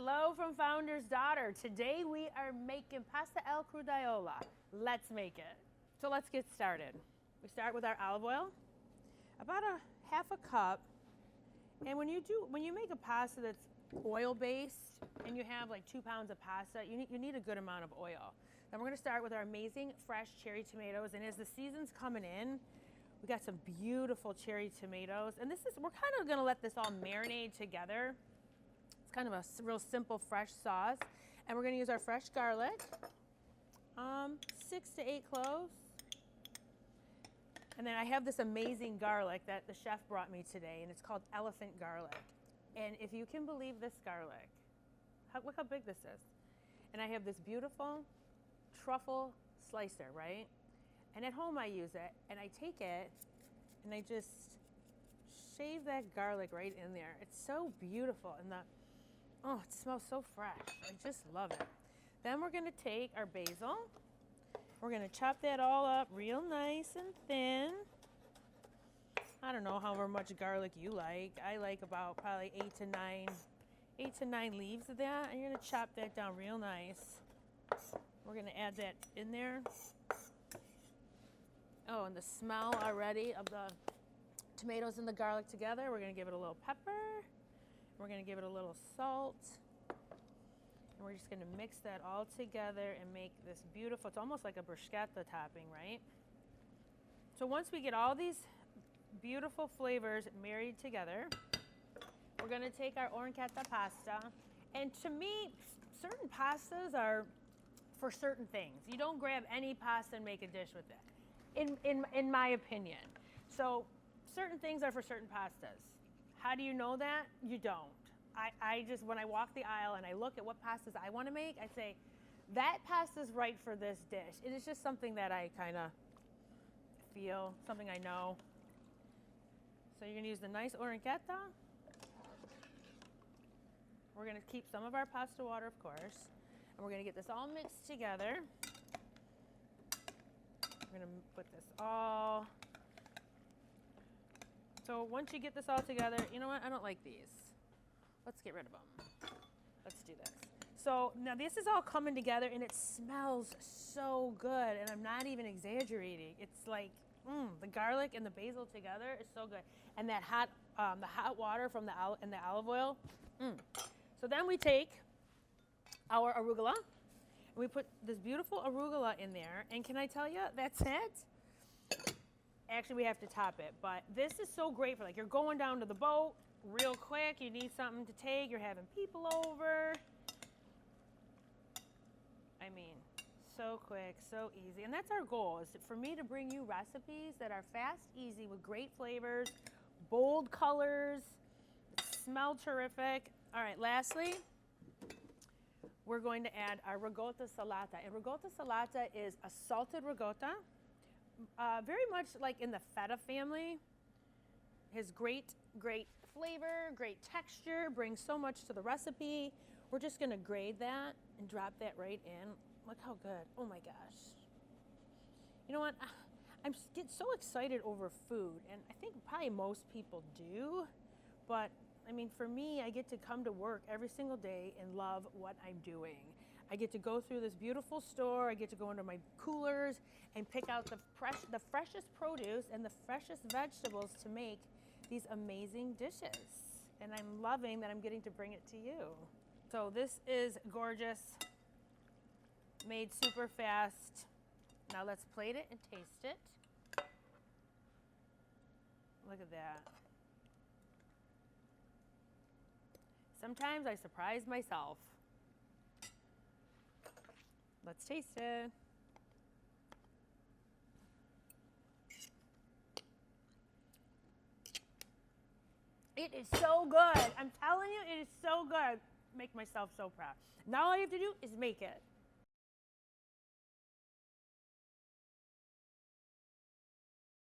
Hello from Founder's Daughter. Today we are making pasta alla crudaiola. Let's make it. So let's get started. We start with our olive oil, about a half a cup. And when you make a pasta that's oil-based and you have like 2 pounds of pasta, you need a good amount of oil. Then we're gonna start with our amazing fresh cherry tomatoes. And as the season's coming in, we got some beautiful cherry tomatoes. And we're kind of gonna let this all marinate together. It's kind of a real simple fresh sauce. And we're gonna use our fresh garlic, 6 to 8 cloves. And then I have this amazing garlic that the chef brought me today, and it's called elephant garlic. And if you can believe this garlic, look how big this is. And I have this beautiful truffle slicer, right? And at home I use it, and I take it, and I just shave that garlic right in there. It's so beautiful, and it smells so fresh. I just love it. Then we're gonna take our basil. We're gonna chop that all up real nice and thin. I don't know however much garlic you like. I like about probably 8 to 9 leaves of that. And you're gonna chop that down real nice. We're gonna add that in there. Oh, and the smell already of the tomatoes and the garlic together. We're gonna give it a little pepper. We're gonna give it a little salt. And we're just gonna mix that all together and make this beautiful, it's almost like a bruschetta topping, right? So once we get all these beautiful flavors married together, we're gonna take our orecchiette pasta. And to me, certain pastas are for certain things. You don't grab any pasta and make a dish with it, in my opinion. So certain things are for certain pastas. How do you know that? You don't. I just, when I walk the aisle and I look at what pastas I want to make, I say, that pasta's right for this dish. It is just something that I kind of feel, something I know. So you're going to use the nice orecchiette. We're going to keep some of our pasta water, of course. And we're going to get this all mixed together. We're going to put this all. So once you get this all together, you know what? I don't like these. Let's get rid of them. Let's do this. So now this is all coming together and it smells so good, and I'm not even exaggerating. It's like, the garlic and the basil together is so good. And that the hot water from the olive oil. So then we take our arugula and we put this beautiful arugula in there. And can I tell you, that's it? Actually, we have to top it, but this is so great for, like, you're going down to the boat real quick, you need something to take, you're having people over. I mean, so quick, so easy. And that's our goal, is for me to bring you recipes that are fast, easy, with great flavors, bold colors, smell terrific. All right, lastly, we're going to add our ricotta salata. And ricotta salata is a salted ricotta, very much like in the feta family. Has great flavor, great texture, brings so much to the recipe. We're just gonna grate that and drop that right in. Look how good, oh my gosh. You know what, I get so excited over food, and I think probably most people do, but I mean, for me, I get to come to work every single day and love what I'm doing. I get to go through this beautiful store, I get to go into my coolers and pick out the freshest produce and the freshest vegetables to make these amazing dishes. And I'm loving that I'm getting to bring it to you. So this is gorgeous, made super fast. Now let's plate it and taste it. Look at that. Sometimes I surprise myself. Let's taste it. It is so good. I'm telling you, it is so good. Make myself so proud. Now all you have to do is make it.